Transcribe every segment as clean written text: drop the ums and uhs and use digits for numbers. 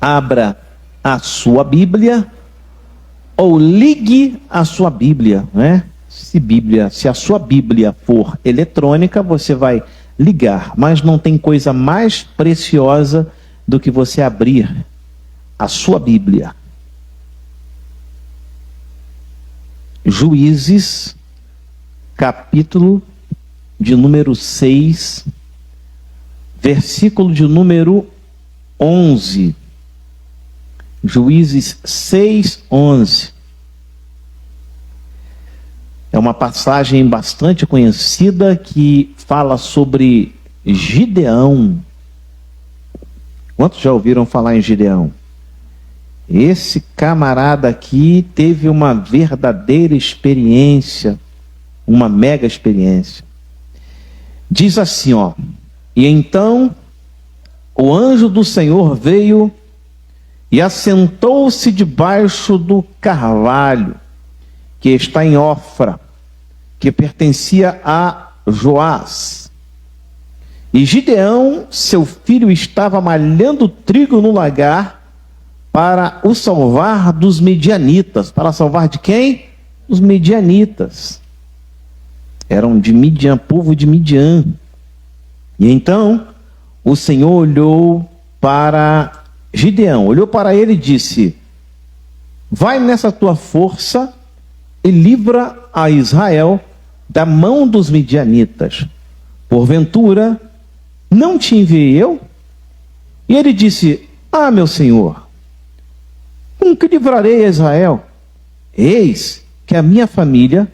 abra a sua Bíblia ou ligue a sua Bíblia, né? Se a sua Bíblia for eletrônica, você vai ligar, mas não tem coisa mais preciosa do que você abrir a sua Bíblia. Juízes, capítulo de número 6, versículo de número 11. Juízes 6, 11. É uma passagem bastante conhecida que fala sobre Gideão. Quantos já ouviram falar em Gideão? Esse camarada aqui teve uma verdadeira experiência, uma mega experiência. Diz assim, ó: e então o anjo do Senhor veio e assentou-se debaixo do carvalho que está em Ofra, que pertencia a Joás. E Gideão, seu filho, estava malhando trigo no lagar para o salvar dos midianitas. Para salvar de quem? Os midianitas. Eram de Midian, povo de Midian. E então o Senhor olhou para Gideão, olhou para ele e disse: vai nessa tua força e livra a Israel da mão dos midianitas. Porventura, não te enviei eu? E ele disse: ah, meu senhor, com que livrarei a Israel? Eis que a minha família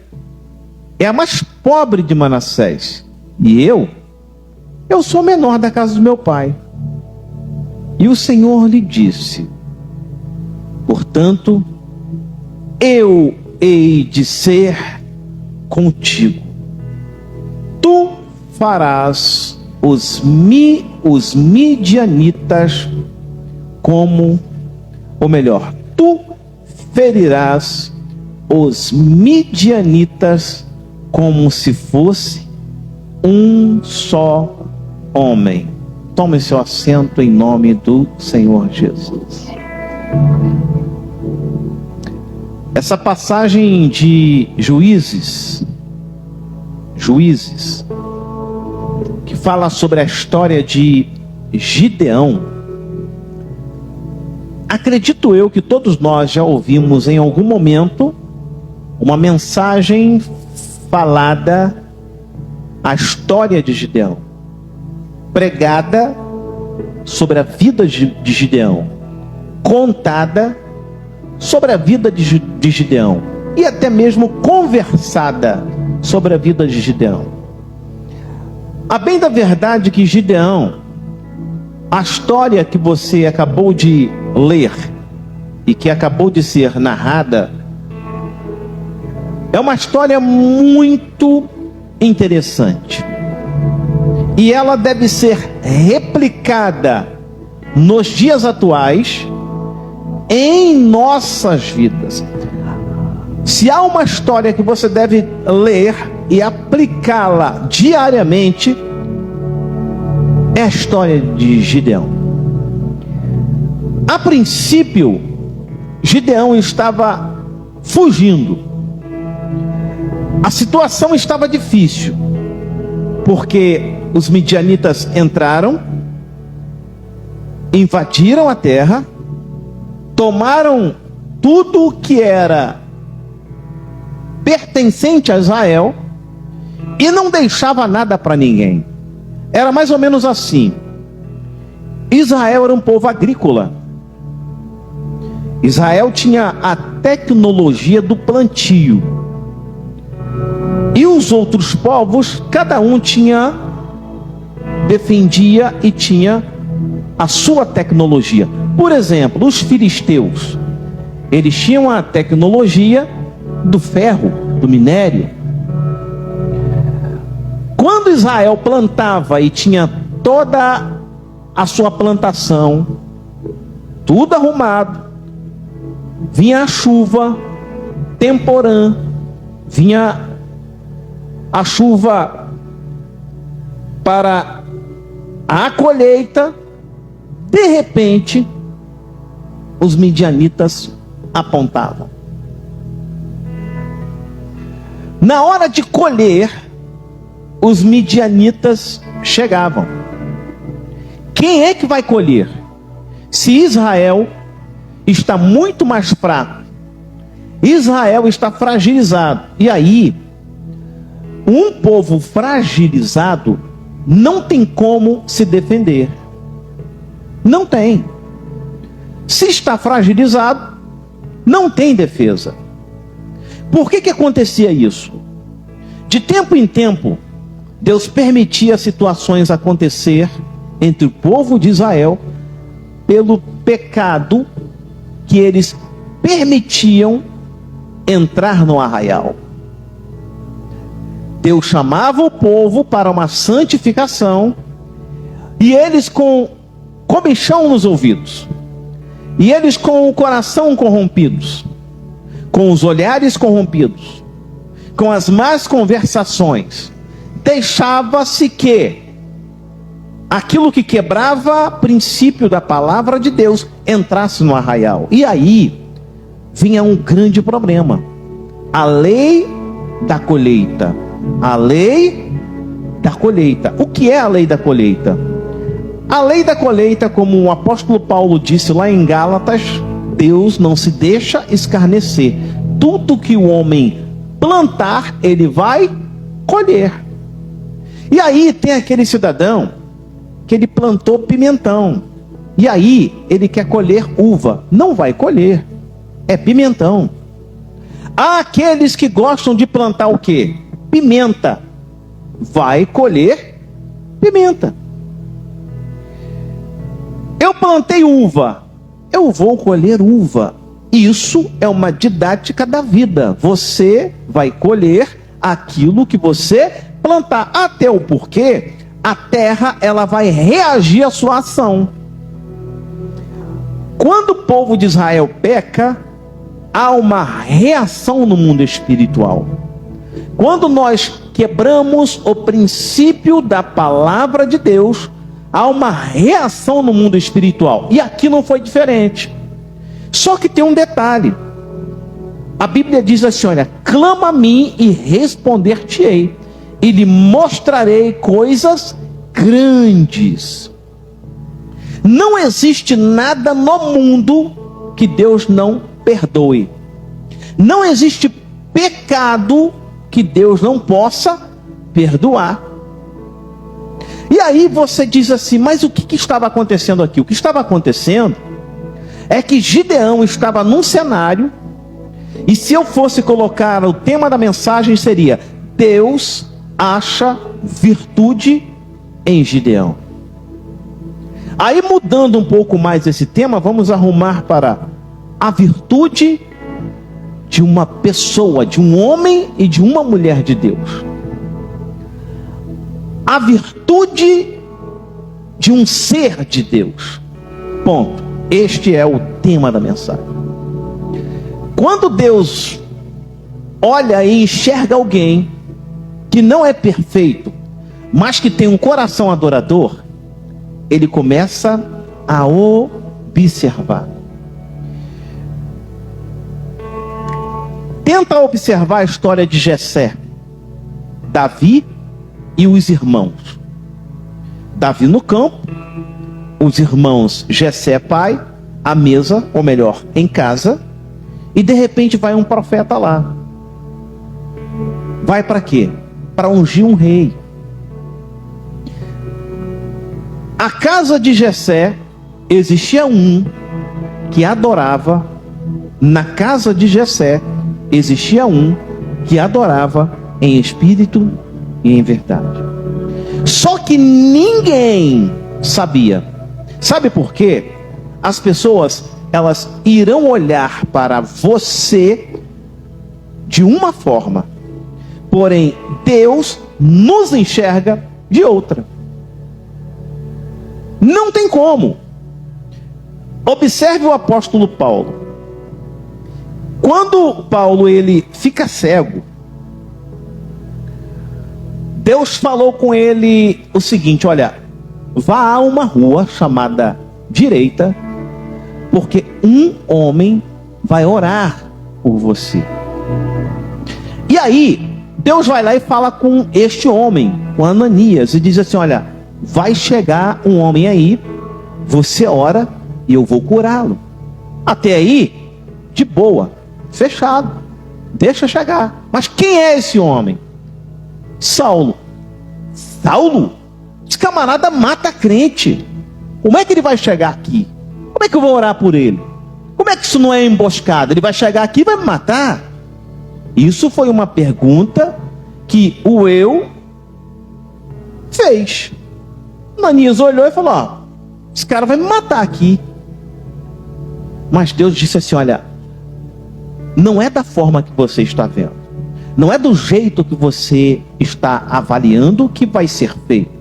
é a mais pobre de Manassés, e eu sou o menor da casa do meu pai. E o Senhor lhe disse: portanto, eu hei de ser contigo. Tu farás os midianitas como, ou melhor, tu ferirás os midianitas como se fosse um só homem. Tome seu assento em nome do Senhor Jesus. Essa passagem de Juízes, que fala sobre a história de Gideão, acredito eu que todos nós já ouvimos em algum momento uma mensagem falada, a história de Gideão, pregada sobre a vida de Gideão, contada sobre a vida de Gideão, e até mesmo conversada sobre a vida de Gideão. A bem da verdade que Gideão, a história que você acabou de ler e que acabou de ser narrada, é uma história muito interessante. E ela deve ser replicada nos dias atuais em nossas vidas. Se há uma história que você deve ler e aplicá-la diariamente, é a história de Gideão. A princípio, Gideão estava fugindo. A situação estava difícil, porque os midianitas entraram, invadiram a terra, tomaram tudo o que era pertencente a Israel e não deixava nada para ninguém. Era mais ou menos assim. Israel era um povo agrícola. Israel tinha a tecnologia do plantio. E os outros povos, cada um defendia e tinha a sua tecnologia. Por exemplo, os filisteus, eles tinham a tecnologia do ferro, do minério. Quando Israel plantava e tinha toda a sua plantação, tudo arrumado, vinha a chuva, temporã, vinha a chuva para a colheita, de repente, os midianitas apontavam. Na hora de colher, os midianitas chegavam. Quem é que vai colher? Se Israel está muito mais fraco, Israel está fragilizado. E aí, um povo fragilizado não tem como se defender. Não tem. Se está fragilizado, não tem defesa. Por que acontecia isso? De tempo em tempo, Deus permitia situações acontecer entre o povo de Israel pelo pecado que eles permitiam entrar no arraial. Deus chamava o povo para uma santificação e eles com comichão nos ouvidos, e eles com o coração corrompidos, com os olhares corrompidos, com as más conversações, deixava-se que aquilo que quebrava o princípio da palavra de Deus entrasse no arraial. E aí vinha um grande problema: a lei da colheita. A lei da colheita. O que é a lei da colheita? A lei da colheita, como o apóstolo Paulo disse lá em Gálatas, Deus não se deixa escarnecer. Tudo que o homem plantar, ele vai colher. E aí tem aquele cidadão que ele plantou pimentão, e aí ele quer colher uva. Não vai colher, é pimentão. Há aqueles que gostam de plantar o quê? Pimenta. Vai colher pimenta. Eu plantei uva, eu vou colher uva. Isso é uma didática da vida. Você vai colher aquilo que você plantar. Até o porquê, a terra ela vai reagir à sua ação. Quando o povo de Israel peca, há uma reação no mundo espiritual. Quando nós quebramos o princípio da palavra de Deus, há uma reação no mundo espiritual. E aqui não foi diferente. Só que tem um detalhe. A Bíblia diz assim, olha: clama a mim e responder-te-ei, e lhe mostrarei coisas grandes. Não existe nada no mundo que Deus não perdoe. Não existe pecado que Deus não possa perdoar. E aí você diz assim: mas o que estava acontecendo aqui? O que estava acontecendo é que Gideão estava num cenário, e se eu fosse colocar o tema da mensagem seria: Deus acha virtude em Gideão. Aí, mudando um pouco mais esse tema, vamos arrumar para a virtude de uma pessoa, de um homem e de uma mulher de Deus. A virtude de um ser de Deus. Ponto. Este é o tema da mensagem. Quando Deus olha e enxerga alguém que não é perfeito, mas que tem um coração adorador, ele começa a observar. Tenta observar a história de Jessé, Davi e os irmãos. Davi no campo, os irmãos Jessé pai, à mesa, ou melhor, em casa, e de repente vai um profeta lá. Vai para quê? Para ungir um rei. A casa de Jessé existia um que adorava. Na casa de Jessé existia um que adorava em espírito e em verdade. Só que ninguém sabia. Sabe por quê? As pessoas, elas irão olhar para você de uma forma, porém Deus nos enxerga de outra. Não tem como. Observe o apóstolo Paulo. Quando Paulo ele fica cego, Deus falou com ele o seguinte: olha, vá a uma rua chamada direita, porque um homem vai orar por você. E aí, Deus vai lá e fala com este homem, com Ananias, e diz assim: olha, vai chegar um homem aí, você ora e eu vou curá-lo. Até aí, de boa, fechado, deixa chegar. Mas quem é esse homem? Saulo. Saulo? Esse camarada mata crente. Como é que ele vai chegar aqui? Como é que eu vou orar por ele? Como é que isso não é emboscada? Ele vai chegar aqui e vai me matar? Isso foi uma pergunta que o eu fez. Ananias olhou e falou: ó, esse cara vai me matar aqui. Mas Deus disse assim: olha, não é da forma que você está vendo, não é do jeito que você está avaliando que vai ser feito.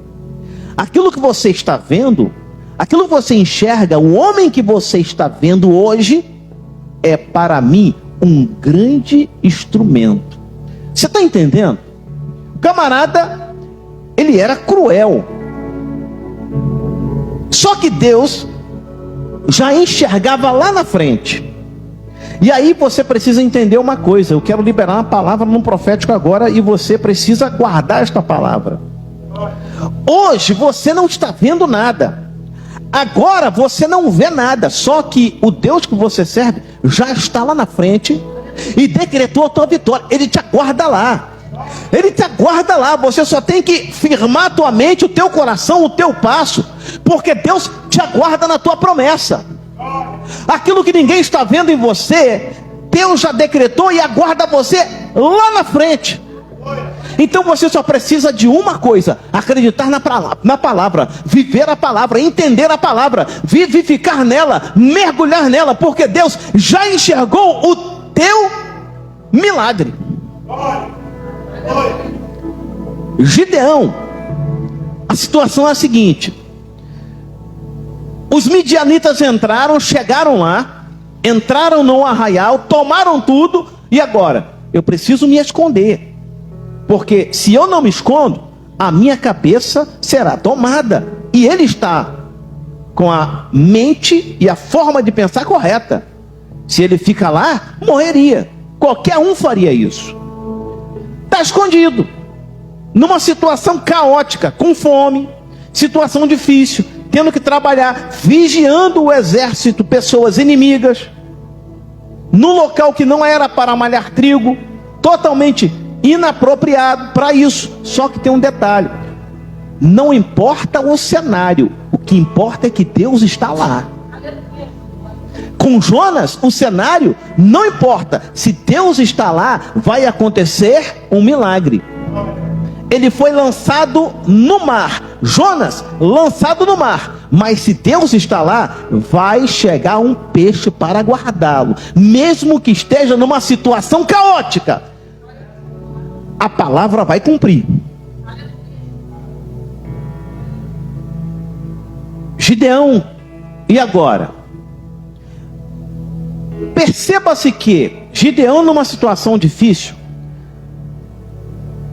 Aquilo que você está vendo, aquilo que você enxerga, o homem que você está vendo hoje, é para mim um grande instrumento. Você está entendendo? O camarada, ele era cruel. Só que Deus já enxergava lá na frente. E aí você precisa entender uma coisa. Eu quero liberar uma palavra num profético agora, e você precisa guardar esta palavra. Hoje você não está vendo nada. Agora você não vê nada. Só que o Deus que você serve já está lá na frente e decretou a tua vitória. Ele te aguarda lá. Ele te aguarda lá. Você só tem que firmar a tua mente, o teu coração, o teu passo, porque Deus te aguarda na tua promessa. Aquilo que ninguém está vendo em você, Deus já decretou e aguarda você lá na frente. Então você só precisa de uma coisa: acreditar na palavra, viver a palavra, entender a palavra, vivificar nela, mergulhar nela, porque Deus já enxergou o teu milagre. Gideão, a situação é a seguinte: os midianitas entraram, chegaram lá, entraram no arraial, tomaram tudo, e agora? Eu preciso me esconder, porque se eu não me escondo, a minha cabeça será tomada. E ele está com a mente e a forma de pensar correta. Se ele fica lá, morreria. Qualquer um faria isso. Está escondido, numa situação caótica, com fome, situação difícil, tendo que trabalhar, vigiando o exército, pessoas inimigas, num local que não era para malhar trigo, totalmente inapropriado para isso. Só que tem um detalhe: não importa o cenário, o que importa é que Deus está lá. Com Jonas, o cenário não importa. Se Deus está lá, vai acontecer um milagre. Ele foi lançado no mar. Jonas, lançado no mar. Mas se Deus está lá, vai chegar um peixe para guardá-lo. Mesmo que esteja numa situação caótica, a palavra vai cumprir. Gideão, e agora? Perceba-se que Gideão, numa situação difícil,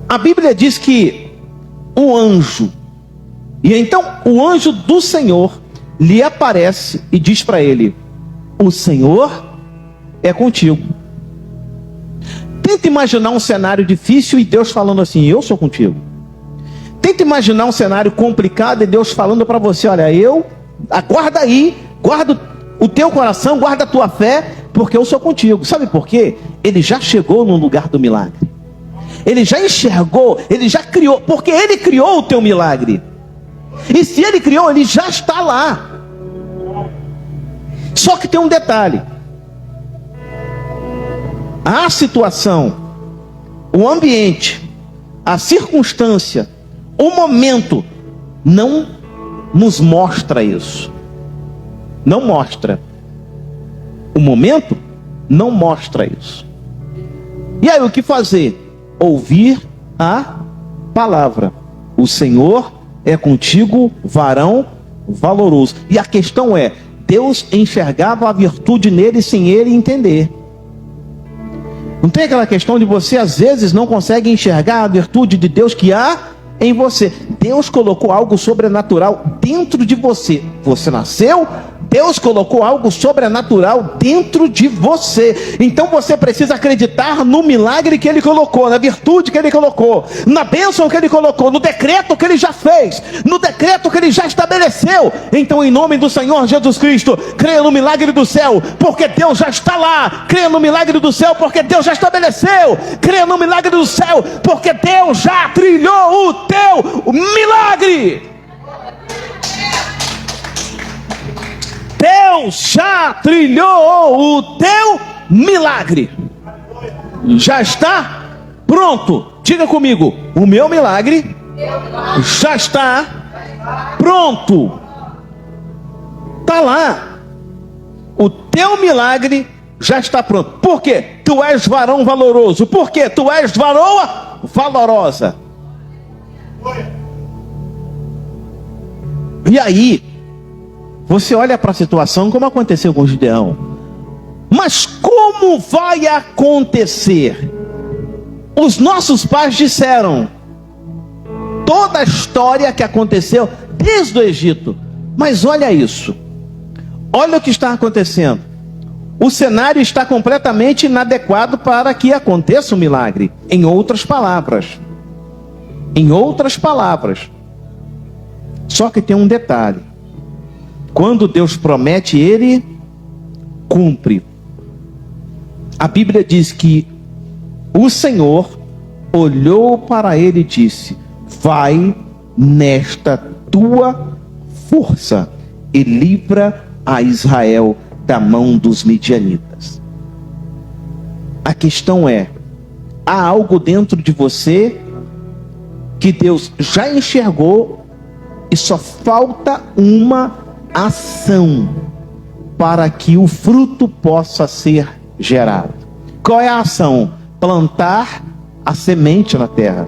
a Bíblia diz que um anjo, e então o anjo do Senhor lhe aparece e diz para ele: o Senhor é contigo. Tenta imaginar um cenário difícil e Deus falando assim: eu sou contigo. Tenta imaginar um cenário complicado e Deus falando para você: olha, aguarda aí, guarda o teu coração, guarda a tua fé, porque eu sou contigo. Sabe por quê? Ele já chegou no lugar do milagre. Ele já enxergou, ele já criou, porque ele criou o teu milagre. E se ele criou, ele já está lá. Só que tem um detalhe: a situação, o ambiente, a circunstância, o momento não nos mostra isso. Não mostra. O momento não mostra isso. E aí o que fazer? Ouvir a palavra. O Senhor é contigo, varão valoroso. E a questão é: Deus enxergava a virtude nele sem ele entender. Não tem aquela questão de você às vezes não consegue enxergar a virtude de Deus que há em você. Deus colocou algo sobrenatural dentro de você. você nasceu, Deus colocou algo sobrenatural dentro de você. Então você precisa acreditar no milagre que Ele colocou, na virtude que Ele colocou, na bênção que Ele colocou, no decreto que Ele já fez, no decreto que Ele já estabeleceu. Então, em nome do Senhor Jesus Cristo, creia no milagre do céu, porque Deus já está lá. Creia no milagre do céu, porque Deus já estabeleceu. Creia no milagre do céu, porque Deus já trilhou o teu milagre. Deus já trilhou o teu milagre. Já está pronto. Diga comigo: o meu milagre já está pronto. Está lá. O teu milagre já está pronto. Por quê? Tu és varão valoroso. Por quê? Tu és varoa valorosa. E aí, você olha para a situação como aconteceu com Gideão. Mas como vai acontecer? Os nossos pais disseram toda a história que aconteceu desde o Egito. Mas olha isso. Olha o que está acontecendo. O cenário está completamente inadequado para que aconteça o milagre. Em outras palavras. Só que tem um detalhe. Quando Deus promete, Ele cumpre. A Bíblia diz que o Senhor olhou para ele e disse: vai nesta tua força e livra a Israel da mão dos midianitas. A questão é: há algo dentro de você que Deus já enxergou e só falta uma ação para que o fruto possa ser gerado. Qual é a ação? Plantar a semente na terra.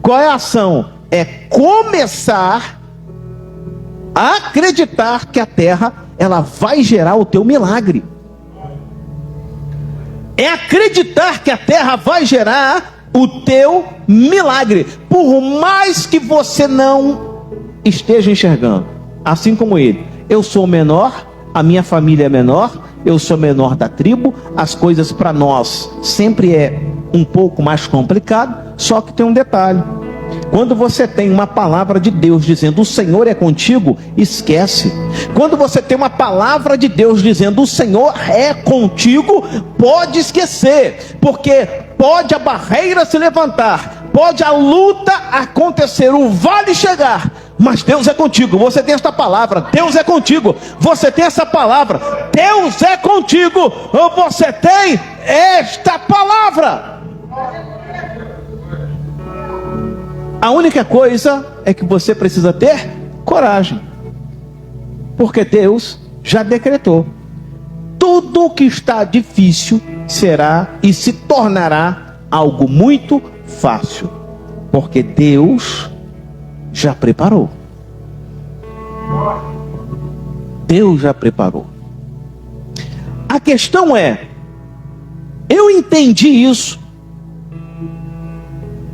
Qual é a ação? É começar a acreditar que a terra, ela vai gerar o teu milagre. É acreditar que a terra vai gerar o teu milagre, por mais que você não esteja enxergando. Assim como ele: eu sou menor, a minha família é menor, eu sou menor da tribo, as coisas para nós sempre é um pouco mais complicado. Só que tem um detalhe: quando você tem uma palavra de Deus dizendo o Senhor é contigo, esquece. Quando você tem uma palavra de Deus dizendo o Senhor é contigo, pode esquecer, porque pode a barreira se levantar, pode a luta acontecer, o vale chegar, mas Deus é contigo. Você tem esta palavra, Deus é contigo. Você tem essa palavra, Deus é contigo. Você tem esta palavra. A única coisa é que você precisa ter coragem, porque Deus já decretou. Tudo que está difícil será e se tornará algo muito fácil, porque Deus já preparou. Deus já preparou. A questão é: eu entendi isso.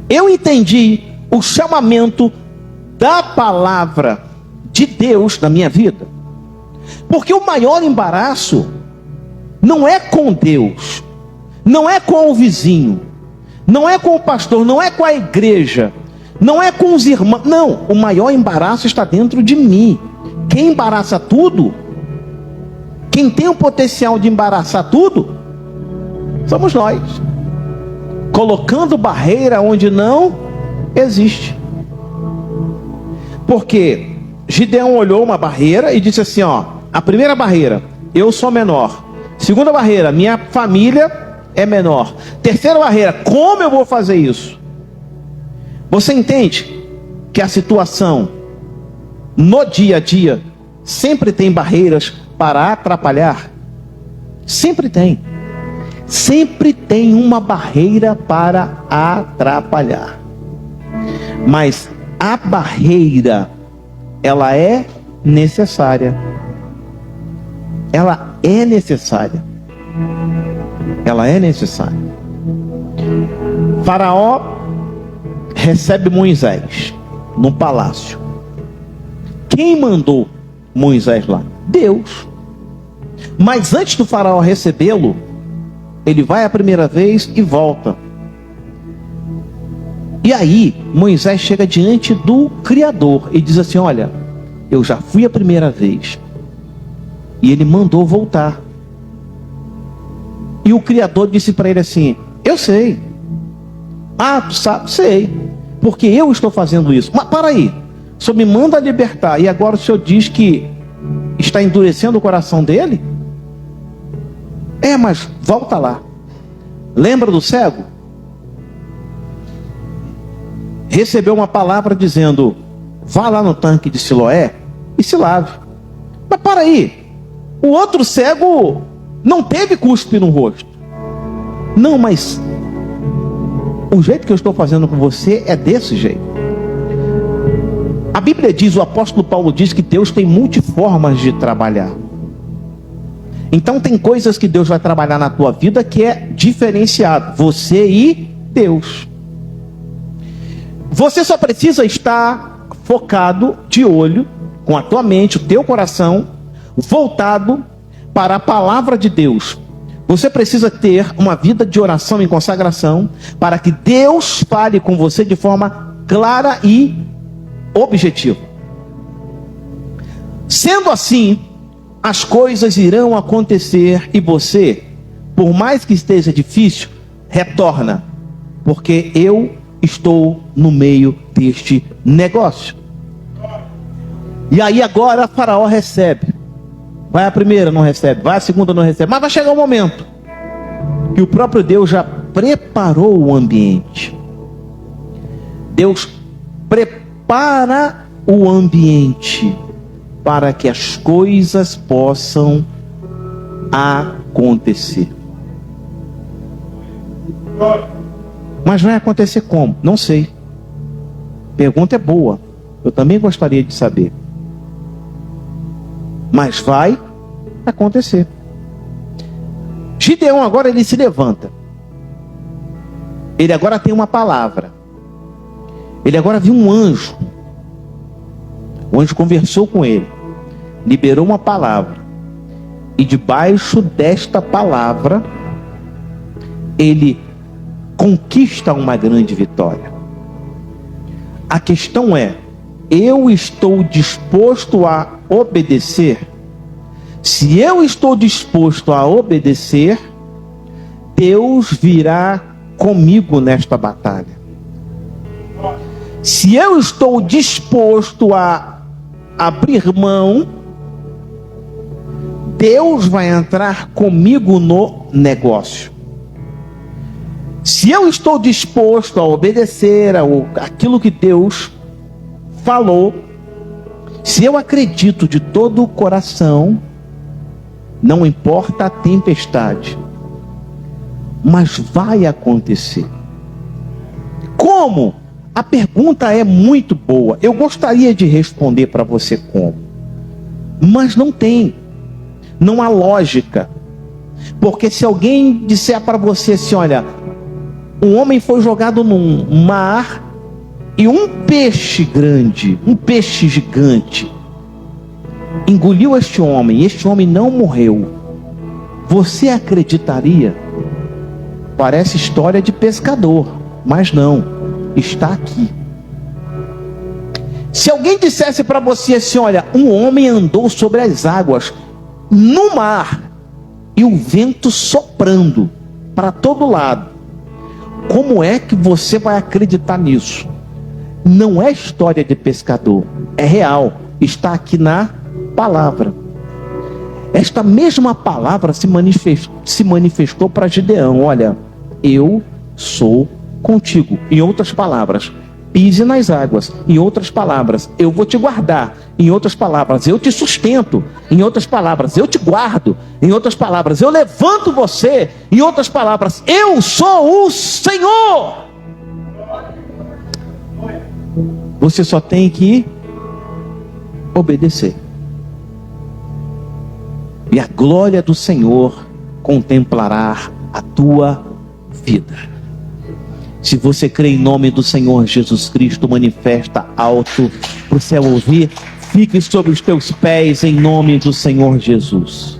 Eu entendi o chamamento da palavra de Deus na minha vida. Porque o maior embaraço não é com Deus, não é com o vizinho, não é com o pastor, não é com a igreja, não é com os irmãos. Não, o maior embaraço está dentro de mim. Quem embaraça tudo, quem tem o potencial de embaraçar tudo, somos nós, colocando barreira onde não existe. Porque Gideão olhou uma barreira e disse assim: ó, a primeira barreira, eu sou menor. Segunda barreira, minha família é menor. Terceira barreira, como eu vou fazer isso? Você entende que a situação no dia a dia sempre tem barreiras para atrapalhar? Sempre tem. Sempre tem uma barreira para atrapalhar. Mas a barreira, ela é necessária. Ela é necessária. Ela é necessária. Faraó recebe Moisés no palácio. Quem mandou Moisés lá? Deus. Mas antes do faraó recebê-lo, ele vai a primeira vez e volta. E aí, Moisés chega diante do Criador e diz assim: olha, eu já fui a primeira vez e ele mandou voltar. E o Criador disse para ele assim: eu sei. Ah, tu sabe? Sei. Porque eu estou fazendo isso. Mas para aí, o senhor me manda libertar e agora o senhor diz que está endurecendo o coração dele? Mas volta lá. Lembra do cego? Recebeu uma palavra dizendo: vá lá no tanque de Siloé e se lave. Mas para aí, o outro cego não teve cuspe no rosto. Não, mas o jeito que eu estou fazendo com você é desse jeito. A Bíblia diz, o apóstolo Paulo diz que Deus tem multiformas de trabalhar. Então tem coisas que Deus vai trabalhar na tua vida que é diferenciado, você e Deus. Você só precisa estar focado, de olho, com a tua mente, o teu coração, voltado para a palavra de Deus. Você precisa ter uma vida de oração e consagração, para que Deus fale com você de forma clara e objetiva. Sendo assim, as coisas irão acontecer e você, por mais que esteja difícil, retorna, porque eu estou no meio deste negócio. E aí agora Faraó recebe. Vai a primeira, não recebe. Vai a segunda, não recebe. Mas vai chegar um momento que o próprio Deus já preparou o ambiente. Deus prepara o ambiente para que as coisas possam acontecer. Mas vai acontecer como? Não sei. Pergunta é boa. Eu também gostaria de saber. Mas vai acontecer. Gideão agora ele se levanta. Ele agora tem uma palavra. Ele agora viu um anjo. O anjo conversou com ele, liberou uma palavra, e debaixo desta palavra ele conquista uma grande vitória. A questão é: eu estou disposto a obedecer? Se eu estou disposto a obedecer, Deus virá comigo nesta batalha. Se eu estou disposto a abrir mão, Deus vai entrar comigo no negócio. Se eu estou disposto a obedecer aquilo que Deus falou, se eu acredito de todo o coração, não importa a tempestade, mas vai acontecer. Como? A pergunta é muito boa. Eu gostaria de responder para você como, mas não tem. Não há lógica. Porque se alguém disser para você assim: olha, um homem foi jogado num mar e um peixe grande, um peixe gigante, engoliu este homem e este homem não morreu, você acreditaria? Parece história de pescador, mas não. Está aqui. Se alguém dissesse para você assim: olha, um homem andou sobre as águas no mar e o vento soprando para todo lado, como é que você vai acreditar nisso? Não é história de pescador, é real, está aqui na palavra. Esta mesma palavra se manifestou para Gideão: olha, eu sou contigo. Em outras palavras, pise nas águas. Em outras palavras, eu vou te guardar. Em outras palavras, eu te sustento. Em outras palavras, eu te guardo. Em outras palavras, eu levanto você. Em outras palavras, eu sou o Senhor. Você só tem que obedecer. E a glória do Senhor contemplará a tua vida. Se você crê em nome do Senhor Jesus Cristo, manifesta alto para o céu ouvir. fique sobre os teus pés em nome do Senhor Jesus.